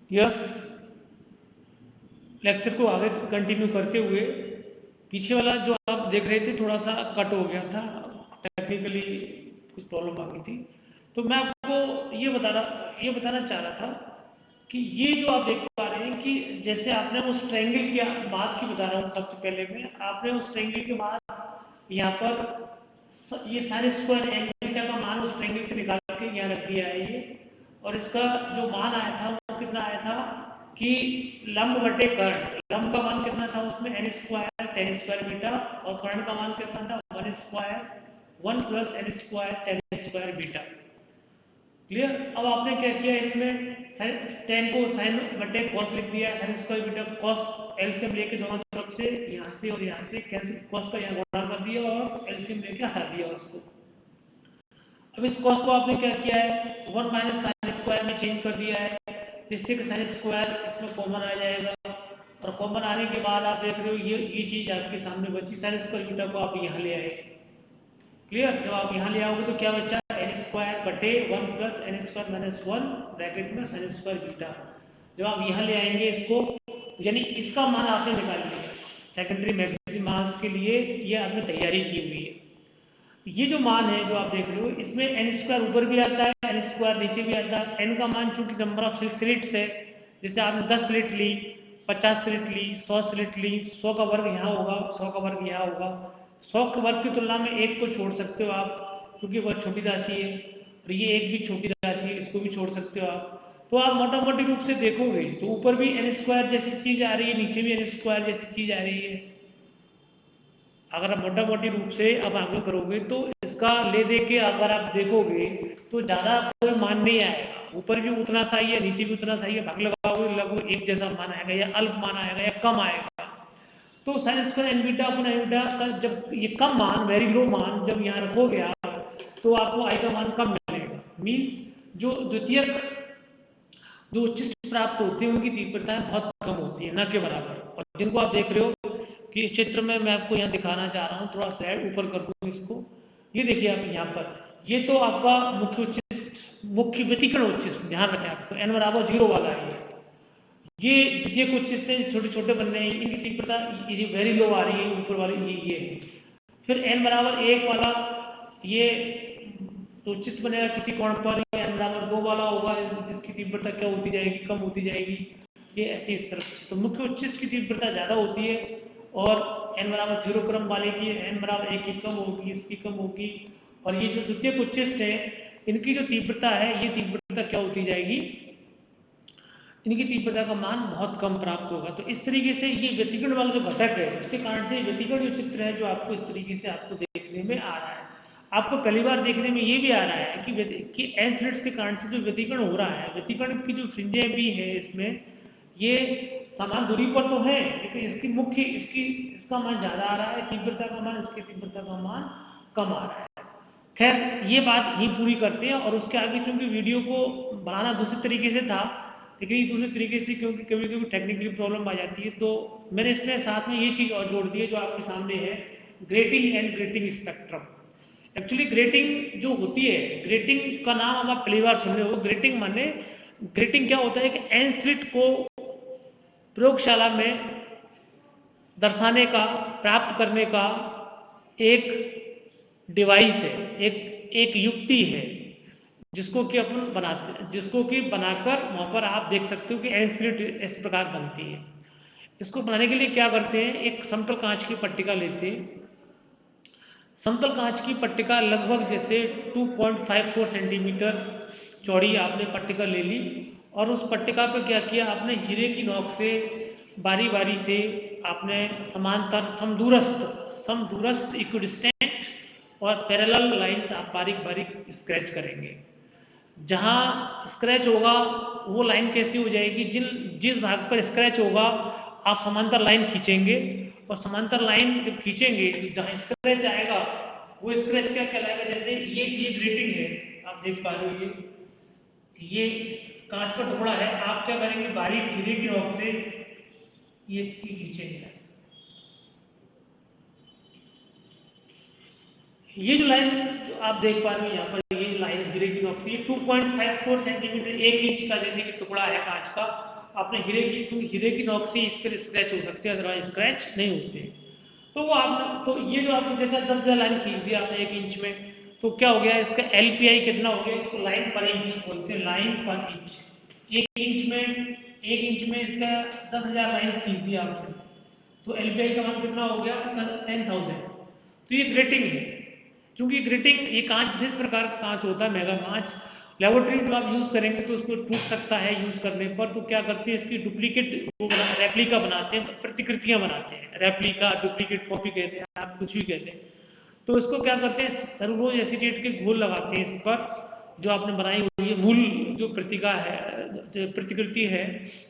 Yes, lecture को आगे continue करते हुए पीछे वाला जो आप देख रहे थे थोड़ा सा कट हो गया था, टेक्निकली कुछ प्रॉब्लम आ गई थी। तो मैं आपको ये बताना चाह रहा था कि ये जो आप देख पा रहे हैं कि जैसे आपने उस ट्रायंगल के बाद की बता रहा हूँ, सबसे पहले में आपने उस ट्रायंगल के बाद यहाँ पर ये साइन स्क्वायर एंगल का मान उस ट्रायंगल से निकाल के यहाँ रख दिया है ये, और इसका जो मान आया था वो कितना आया था कि लंब बटे कर्ण, लंब का मान कितना था उसमें n square tan square beta, और कर्ण का मान कितना था one square one plus n square tan square beta. Clear. अब आपने क्या किया इसमें टेन को साइन बटे कॉस लिख दिया, sign square beta cos LCM लेके दोनों तरफ से यहाँ से और यहाँ से कैंसिल, कॉस का यहाँ गुणा कर दिया और एलसीएम लेके हटा दिया उसको। अब इस कॉस को आपने क्या किया है वन माइनस साइन स्क्वायर में चेंज कर दिया है, जिससे कि साइन स्क्वायर इसमें कॉमन आ जाएगा, और कॉमन आने के बाद आप देख रहे हो ये चीज आपके सामने बची, साइन स्क्वायर बीटा को आप यहाँ ले आए। क्लियर। जब आप यहाँ ले आओगे तो क्या बचा एन स्क्वायर बटे one plus n square minus one bracket में साइन स्क्वायर बीटा। जब आप यहाँ ले आएंगे इसको, यानी इसका मान आपने निकाल लिया सेकेंडरी मैक्सिमास के लिए, ये आपने तैयारी की हुई है। ये जो मान है जो आप देख रहे हो इसमें एन स्क्वायर ऊपर भी आता है, एन स्क्वायर नीचे भी आता है। एन का मान चूंकि नंबर ऑफ स्लिट्स है, जैसे आपने 10 स्लिट ली, 50 स्लिट ली, 100 स्लिट ली, 100 का वर्ग यहाँ होगा, 100 का वर्ग यहाँ होगा। 100 के वर्ग की तुलना में एक को छोड़ सकते हो आप, क्योंकि वह छोटी राशि है, और ये एक भी छोटी राशि है, इसको भी छोड़ सकते हो आप। तो आप मोटा मोटी रूप से देखोगे तो ऊपर भी एन स्क्वायर जैसी चीज आ रही है, नीचे भी एन स्क्वायर जैसी चीज आ रही है। अगर आप मोटा मोटी रूप से अब आगे करोगे तो इसका ले दे के अगर आप देखोगे तो ज़्यादा कोई मान नहीं आएगा, ऊपर भी उतना सा ही है नीचे भी उतना सा ही है, भाग लगाओगे लगभग एक जैसा मान आएगा, या अल्प मान आएगा या कम आएगा। तो साइन स्क्वायर एन बीटा अपना एन बीटा का जब ये कम मान, वेरी लो मान जब यहाँ रखोगे आप, तो आपको आई का मान कम मिलेगा। मीन्स जो द्वितीयक जो उच्चिष्ट प्राप्त होते हैं उनकी तीव्रताएं बहुत कम होती है, न के बराबर। और जिनको आप देख रहे हो कि इस चित्र में मैं आपको यहाँ दिखाना चाह रहा हूँ, थोड़ा साइड ऊपर कर दूँ इसको, ये देखिए आप यहाँ पर, ये तो आपका मुख्य उच्चिष्ट, मुख्य व्यतिकरण उच्चिष्ट, ध्यान रखें आपको एन बराबर 0 वाला है। ये द्वितीयक उच्चिष्ट छोटे छोटे बन रहे हैं, इनकी तीव्रता ये वेरी लो आ रही है, ऊपर वाली ये फिर एन बराबर 1 वाला ये तो उच्चिष्ट बनेगा किसी कोण पर, एन बराबर 2 वाला होगा, जिसकी तीव्रता क्या होती जाएगी, कम होती जाएगी। ये ऐसे इस तरफ से, तो मुख्य उच्चिष्ट की तीव्रता ज़्यादा होती है, और n बराबर 0 क्रम वाले की n बराबर 1 की कम होगी, इसकी कम होगी। और ये जो द्वितीयक उच्चिष्ट है इनकी जो तीव्रता है, ये तीव्रता क्या होती जाएगी, इनकी तीव्रता का मान बहुत कम प्राप्त होगा। तो इस तरीके से ये व्यतिकरण वाला जो घटक है उसके कारण से व्यतिकरण जो चित्र है जो आपको इस तरीके से आपको देखने में आ रहा है। आपको पहली बार देखने में ये भी आ रहा है कि एन स्लिट्स के कारण से जो व्यतिकरण हो रहा है, व्यतिकरण की जो फ्रिंजें भी है इसमें, ये समान दूरी पर तो है, लेकिन इसकी मुख्य इसका मान ज्यादा आ रहा है तीव्रता का मान, इसकी तीव्रता का मान कम आ रहा है। खैर ये बात ही पूरी करते हैं, और उसके आगे चूंकि वीडियो को बनाना दूसरे तरीके से था, लेकिन दूसरे तरीके से क्योंकि कभी कभी टेक्निकली प्रॉब्लम आ जाती है, तो मैंने इसमें साथ में ये चीज और जोड़ दी है जो आपके सामने है, grating and grating spectrum. Actually grating जो होती है, ग्रेटिंग का नाम आप पहली बार सुन रहे हो। ग्रेटिंग माने, ग्रेटिंग क्या होता है कि एन स्लिट को प्रयोगशाला में दर्शाने का, प्राप्त करने का एक डिवाइस है, एक युक्ति है, जिसको कि अपन बनाते, जिसको कि बनाकर वहां पर आप देख सकते हो कि एन स्लिट इस प्रकार बनती है। इसको बनाने के लिए क्या करते हैं, एक समतल कांच की पट्टिका लेते हैं। समतल कांच की पट्टिका लगभग जैसे 2.54 सेंटीमीटर चौड़ी आपने पट्टिका ले ली, और उस पट्टिका पर क्या किया आपने, हीरे की नोक से बारी बारी से आपने समांतर समदूरस्थ इक्विडिस्टेंट और पैरेलल लाइंस आप बारीक बारीक स्क्रैच करेंगे। जहां स्क्रैच होगा वो लाइन कैसी हो जाएगी, जिस भाग पर स्क्रैच होगा आप समांतर लाइन खींचेंगे, और समांतर लाइन जब खींचेंगे तो जहां स्क्रैच आएगा वो स्क्रैच क्या कहलाएगा, जैसे ये ग्रेटिंग है आप देख पा रहे हो, ये कांच का टुकड़ा है, आप क्या करेंगे बारीक हीरे की नोक से ये खींचेंगे। ये जो लाइन जो आप देख पा रहे हो यहाँ पर, ये लाइन हीरे की नोक से, ये 2.54 सेंटीमीटर 1 इंच का जैसे कि टुकड़ा है कांच का, आपने हीरे की, क्योंकि हीरे की नोक से इस पर स्क्रैच हो सकते हैं, अदरवाइज स्क्रैच नहीं होते। तो वो आपने, तो ये जो आपने जैसा 10,000 लाइन खींच दिया आपने 1 इंच में, तो क्या हो गया इसका LPI कितना हो गया, इसको लाइन पर इंच बोलते हैं, लाइन पर इंच। 1 इंच में इसका 10,000 लाइन खींच दिया आपने, तो LPI का मान कितना हो गया 10,000। तो ये ग्रेटिंग है, क्योंकि ग्रेटिंग ये कांच जिस प्रकार का कांच होता है मेगा कांच, लेबोरेटरी में आप यूज़ करेंगे तो उसको टूट सकता है यूज़ करने पर, तो क्या करते हैं इसकी डुप्लीकेट वो बना, रेप्लिका बनाते हैं, प्रतिकृतियां बनाते हैं, रेप्लिका डुप्लीकेट कॉपी कहते हैं, आप कुछ भी कहते हैं। तो इसको क्या करते हैं, सेलुलोज एसीटेट के घोल लगाते हैं इस पर, जो आपने बनाई हुई है मूल जो प्रतिका है, जो प्रतिकृति है,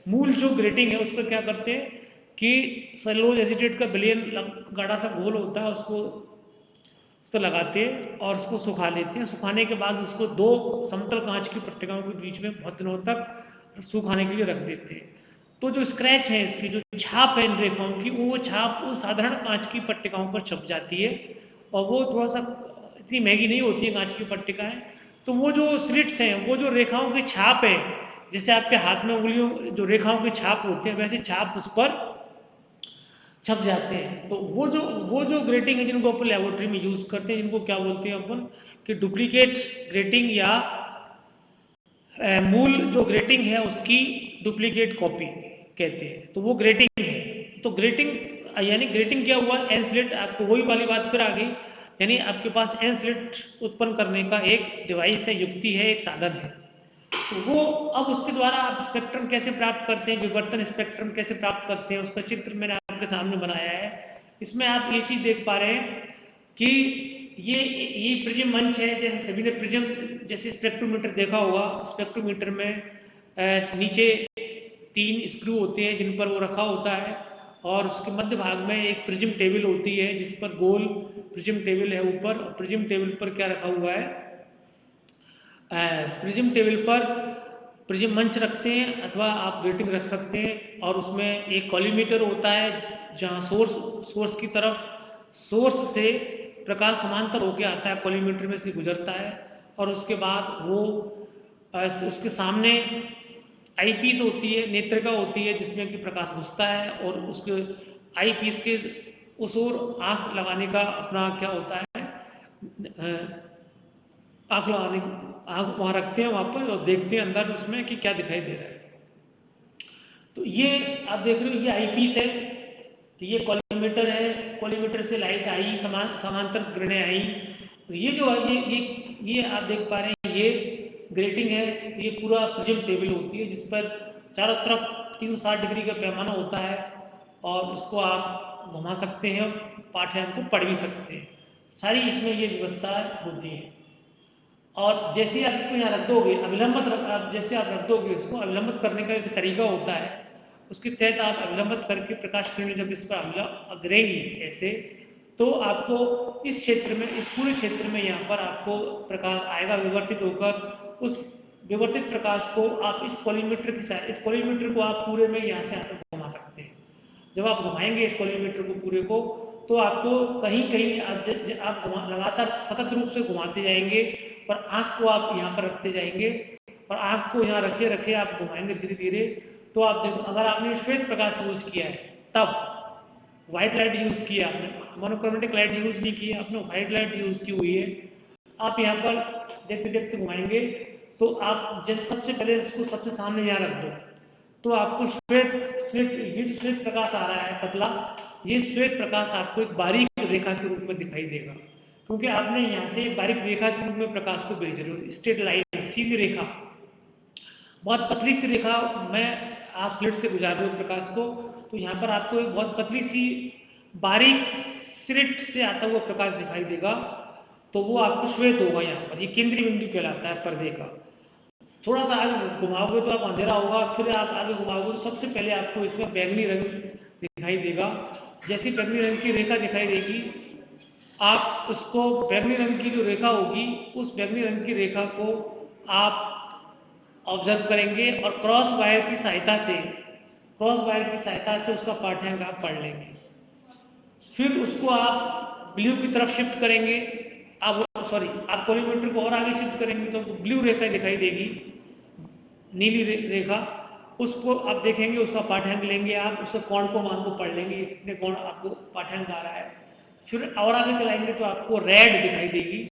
मूल जो ग्रेटिंग है उस पर क्या करते हैं कि सेलुलोज एसीटेट का बिलियन गाढ़ा सा घोल होता है, उसको इस पर लगाते हैं और उसको सुखा लेते हैं। सुखाने के बाद उसको 2 समतल कांच की पट्टिकाओं के बीच में बहुत दिनों तक सुखाने के लिए रख देते हैं। तो जो स्क्रैच है इसकी, जो छाप है इन रेखाओं की, वो छाप वो साधारण कांच की पट्टिकाओं पर छप जाती है, और वो थोड़ा सा इतनी महंगी नहीं होती है कांच की पट्टिकाएं। तो वो जो स्लिट्स हैं, वो जो रेखाओं की छाप है, जैसे आपके हाथ में उंगलियों जो रेखाओं की छाप होते हैं, वैसे छाप उस पर छप जाते हैं। तो वो जो ग्रेटिंग है जिनको अपन लेबोरेटरी में यूज करते हैं, जिनको क्या बोलते हैं अपन कि डुप्लीकेट ग्रेटिंग, या मूल जो ग्रेटिंग है उसकी डुप्लीकेट कॉपी कहते हैं। तो वो ग्रेटिंग है। तो ग्रेटिंग यानी ग्रेटिंग क्या हुआ, एनस्लिट, आपको वही वाली बात फिर आ गई, यानी आपके पास एनस्लिट उत्पन्न करने का एक डिवाइस है, युक्ति है, एक साधन है। तो वो अब उसके द्वारा आप स्पेक्ट्रम कैसे प्राप्त करते हैं, विवर्तन स्पेक्ट्रम कैसे प्राप्त करते हैं, उसका चित्र मैंने आपके सामने बनाया है। इसमें आप ये चीज देख पा रहे हैं कि ये प्रिज्म मंच है, जैसे सभी ने प्रिज्म जैसे स्पेक्ट्रोमीटर देखा होगा। स्पेक्ट्रोमीटर में नीचे 3 स्क्रू होते हैं जिन पर वो रखा होता है, और उसके मध्य भाग में एक प्रिज्म टेबल होती है जिस पर गोल प्रिज्म टेबल है ऊपर। प्रिज्म टेबल पर क्या रखा हुआ है, प्रिज्म टेबल पर प्रिज्म मंच रखते हैं, अथवा आप ग्रेटिंग रख सकते हैं, और उसमें एक कॉलीमीटर होता है जहां सोर्स की तरफ, सोर्स से प्रकाश समांतर होकर आता है, कॉलीमीटर में से गुजरता है, और उसके बाद वो उसके सामने आईपीस होती है, नेत्रिका होती है जिसमें कि प्रकाश घुसता है, और उसके आईपीस के उस ओर आंख लगाने का अपना क्या होता है, आंख लगाने, आंख वहां रखते हैं वहां पर और देखते हैं अंदर उसमें कि क्या दिखाई दे रहा है। तो ये आप देख रहे हो, ये आईपीस है, तो ये कॉलीमीटर है, कॉलीमीटर से लाइट आई, समांतर किरणें आई। तो ये जो है ये आप देख पा रहे हैं, ये ग्रेटिंग है, ये पूरा प्रिज्म टेबल होती है जिस पर चारों तरफ 360 डिग्री का पैमाना होता है, और उसको आप घुमा सकते हैं, पाठ्यांक को पढ़ भी सकते हैं, सारी इसमें ये व्यवस्था होती है। और जैसे आप इसको यहाँ रख दोगे, अविलंबित आप जैसे आप रख दोगे, इसको अविलंबित करने का एक तरीका होता है, उसके तहत आप अविलंबित करके प्रकाश किरणें जब इस पर गिरेंगी ऐसे, तो आपको इस क्षेत्र में, इस पूरे क्षेत्र में यहाँ पर आपको प्रकाश आएगा विवर्तित होकर। उस विवर्तित प्रकाश को आप इस कॉलीमीटर को आप पूरे में यहाँ से यहाँ तक घुमा सकते हैं। जब आप घुमाएंगे इस कॉलीमीटर को पूरे को, तो आपको कहीं कहीं आप लगातार सतत रूप से घुमाते जाएंगे, और आंख को आप यहाँ पर रखते जाएंगे, और आंख को यहाँ रखे रखे आप घुमाएंगे धीरे धीरे। तो आप देखो, अगर आपने श्वेत प्रकाश यूज किया है, तब व्हाइट लाइट यूज किया आपने, मोनोक्रोमेटिक लाइट यूज नहीं किया आपने, व्हाइट लाइट यूज की हुई है, आप यहाँ पर देखते देखते घुमाएंगे, तो आप जैसे सबसे पहले इसको सबसे सामने यहाँ रख दो, तो आपको श्वेत प्रकाश आ रहा है पतला, ये श्वेत प्रकाश आपको एक बारीक रेखा के रूप में दिखाई देगा, क्योंकि आपने यहाँ से एक बारीक रेखा के रूप में प्रकाश को भेज रहे हो, स्ट्रेट लाइन, सीधी रेखा, बहुत पतली सी रेखा में आप स्लिट से गुजार रहे हो प्रकाश को, तो यहाँ पर आपको एक बहुत पतली सी बारीक स्लिट से आता हुआ प्रकाश दिखाई देगा, तो वो आपको श्वेत होगा। यहाँ पर ये केंद्रीय बिंदु कहलाता है पर्दे का। थोड़ा सा आगे घुमाओगे तो आप अंधेरा होगा, फिर आप आगे घुमाओगे तो सबसे पहले आपको इसमें बैंगनी रंग दिखाई देगा। जैसी बैंगनी रंग की रेखा दिखाई देगी, आप उसको बैंगनी रंग की जो रेखा होगी, उस बैंगनी रंग की रेखा को आप ऑब्जर्व करेंगे, और क्रॉस वायर की सहायता से उसका पाठ्यांक आप पढ़ लेंगे। फिर उसको आप ब्लू की तरफ शिफ्ट करेंगे, आप कॉलीमीटर को और आगे शिफ्ट करेंगे तो ब्लू रेखा दिखाई देगी, नीली रेखा, उसको आप देखेंगे, उसका पाठ्यांक लेंगे, आप उससे कोण को मान को पढ़ लेंगे, इतने कोण आपको पाठ्यांक आ रहा है। फिर और आगे चलाएंगे तो आपको रेड दिखाई देगी,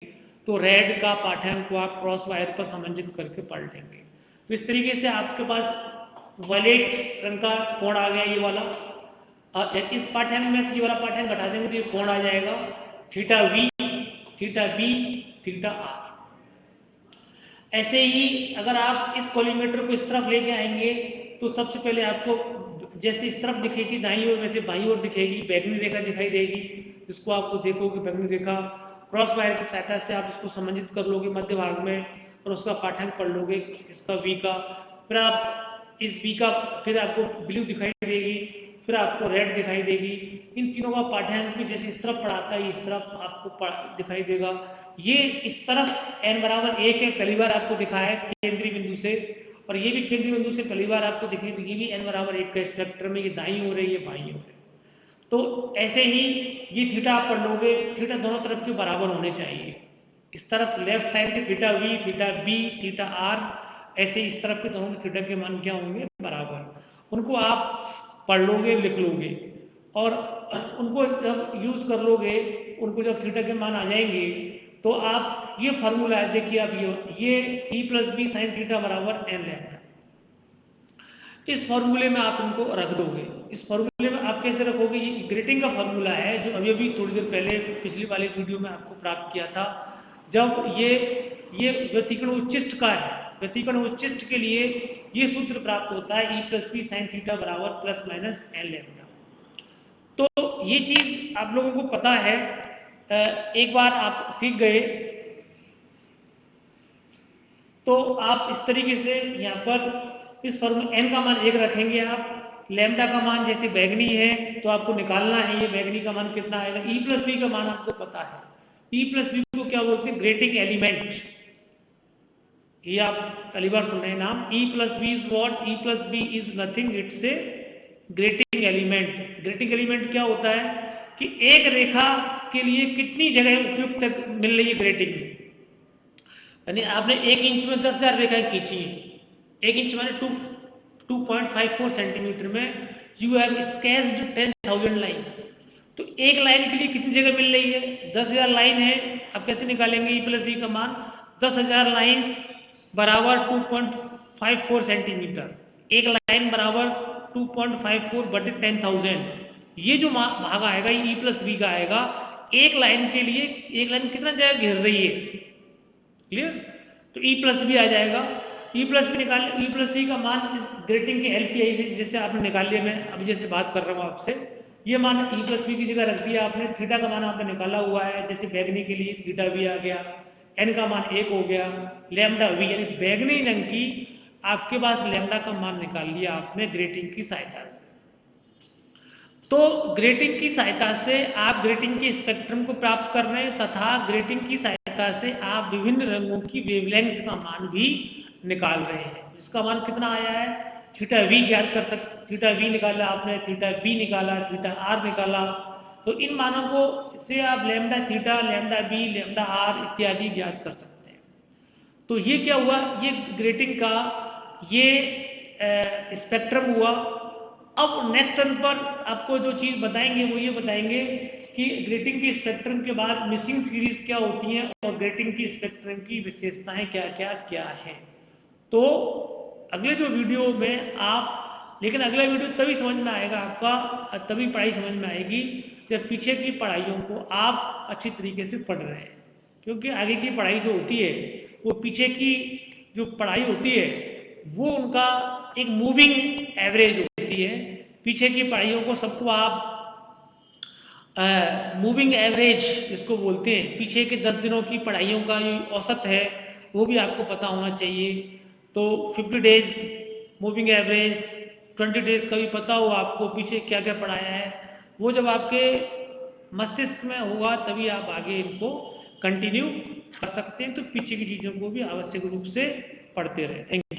तो रेड का पाठ्यांक को आप क्रॉस वायर पर समंजित करके पढ़ लेंगे। तो इस तरीके से आपके पास वायलेट रंग का कोण आ गया, ये वाला। इस पाठ्यांक में से ये वाला पाठ्यांक घटा देंगे तो ये कोण आ जाएगा theta v, theta b, theta r. ऐसे ही अगर आप इस कॉलीमेटर को इस तरफ लेके आएंगे तो सबसे पहले आपको जैसे इस तरफ दिखेगी दाईं ओर, वैसे बाईं ओर दिखेगी, बैंगनी रेखा दिखाई देगी, जिसको आपको देखोगे बैंगनी रेखा, क्रॉस वायर की सहायता से आप इसको समंजित कर लोगे मध्य भाग में और उसका पाठ्यांक पढ़ लोगे, इसका वी का। फिर आप इस वी का, फिर आपको ब्लू दिखाई देगी, फिर आपको रेड दिखाई देगी। इन तीनों का पाठ्यांक भी जैसे इस तरफ पढ़ाता है, इस तरफ आपको दिखाई देगा। ये इस तरफ n बराबर 1 है, पहली बार आपको दिखा है केंद्रीय बिंदु से, और ये भी केंद्रीय बिंदु से पहली बार आपको दिखी, ये भी n बराबर 1 का स्पेक्ट्रम में, ये दाईं ओर है, ये बाईं ओर है। तो ऐसे ही ये थीटा आप पढ़ लोगे, थीटा दोनों तरफ के बराबर होने चाहिए। इस तरफ लेफ्ट साइड के theta v, theta b, theta r, ऐसे इस तरफ के दोनों के थीटा के मान क्या होंगे, बराबर। उनको आप पढ़ लोगे, लिख लोगे, और उनको जब यूज कर लोगे, उनको जब थीटा के मान आ जाएंगे तो आप ये फार्मूला है, देखिए आप ये e plus b sine theta बराबर एन लैम्डा, इस फॉर्मूले में आप इनको रख दोगे। इस फॉर्मूले में आप कैसे रखोगे, ये ग्रेटिंग का फॉर्मूला है जो अभी अभी थोड़ी देर पहले पिछली वाली वीडियो में आपको प्राप्त किया था। जब ये व्यतिकरण उच्चिष्ट का है, व्यतिकरण उच्चिष्ट के लिए ये सूत्र प्राप्त होता है e plus b sine theta बराबर प्लस माइनस एन लैम्डा। तो ये चीज आप लोगों को पता है, एक बार आप सीख गए तो आप इस तरीके से यहाँ पर इस फॉर्मूले n का मान 1 रखेंगे आप, लैम्डा का मान जैसे बैगनी है तो आपको निकालना है, ये बैगनी का मान कितना आएगा, e प्लस बी का मान आपको पता है। e प्लस बी को क्या बोलते हैं, ग्रेटिंग एलिमेंट। ये आप पहली बार सुन रहे हैं नाम, e plus b is what, e plus b is nothing, it's a grating element. Grating element क्या होता है कि एक रेखा के लिए कितनी जगह उपयुक्त मिल रही है ग्रेटिंग में, यानी आपने 1 इंच में 10,000 रेखाएं खींची हैं, 1 इंच माने 2.54 सेंटीमीटर में, यू हैव स्केच्ड 10,000 लाइन्स। तो एक लाइन के लिए कितनी जगह मिल रही है, 10,000 लाइन है। आप कैसे निकालेंगे e प्लस बी का मान, 10,000 लाइन्स बराबर 2.54 सेंटीमीटर, एक लाइन बराबर 2.54 बटे 10,000। ये जो भाग आएगा ये e प्लस बी का आएगा। एक लाइन के लिए, एक लाइन कितना जगह घेर रही है, क्लियर, तो e प्लस बी आ जाएगा। e प्लस बी निकाल, e प्लस बी का मान इस ग्रेटिंग के एलपीआई से जैसे आपने निकाल लिया, मैं अभी जैसे बात कर रहा हूँ आपसे, ये मान e प्लस बी की जगह रख दिया आपने, थीटा का मान आपने निकाला हुआ है, जैसे बैगनी के लिए थीटा बी आ गया, n का मान 1 हो गया, लैम्डा वी यानी बैगनी रंग की आपके पास लैम्डा का मान निकाल लिया आपने ग्रेटिंग की सहायता से। तो ग्रेटिंग की सहायता से आप ग्रेटिंग के स्पेक्ट्रम को प्राप्त कर रहे हैं, तथा ग्रेटिंग की सहायता से आप विभिन्न रंगों की वेवलेंथ का मान भी निकाल रहे हैं। इसका मान कितना आया है, थीटा वी ज्ञात कर सकते, थीटा वी निकाला आपने, थीटा बी निकाला, थीटा आर निकाला, तो इन मानों को से आप lambda theta, lambda b, lambda r इत्यादि ज्ञात कर सकते हैं। तो ये क्या हुआ, ये ग्रेटिंग का ये स्पेक्ट्रम हुआ। अब नेक्स्ट टर्न पर आपको जो चीज बताएंगे वो ये बताएंगे कि ग्रेटिंग की स्पेक्ट्रम के बाद मिसिंग सीरीज क्या होती हैं और ग्रेटिंग की स्पेक्ट्रम की विशेषताएं क्या क्या हैं। तो अगले जो वीडियो में आप, लेकिन अगला वीडियो तभी समझ में आएगा आपका, तभी पढ़ाई समझ में आएगी जब पीछे की पढ़ाइयों को आप अच्छी तरीके से पढ़ रहे हैं, क्योंकि आगे की पढ़ाई जो होती है वो पीछे की जो पढ़ाई होती है वो उनका एक मूविंग एवरेज होती है। पीछे की पढ़ाइयों को सबको आप मूविंग एवरेज जिसको बोलते हैं, पीछे के 10 दिनों की पढ़ाइयों का ये औसत है वो भी आपको पता होना चाहिए। तो 50 डेज मूविंग एवरेज, 20 डेज का भी पता हो आपको पीछे क्या क्या पढ़ाया है, वो जब आपके मस्तिष्क में होगा तभी आप आगे इनको कंटिन्यू कर सकते हैं। तो पीछे की चीज़ों को भी आवश्यक रूप से पढ़ते रहें। Thank you.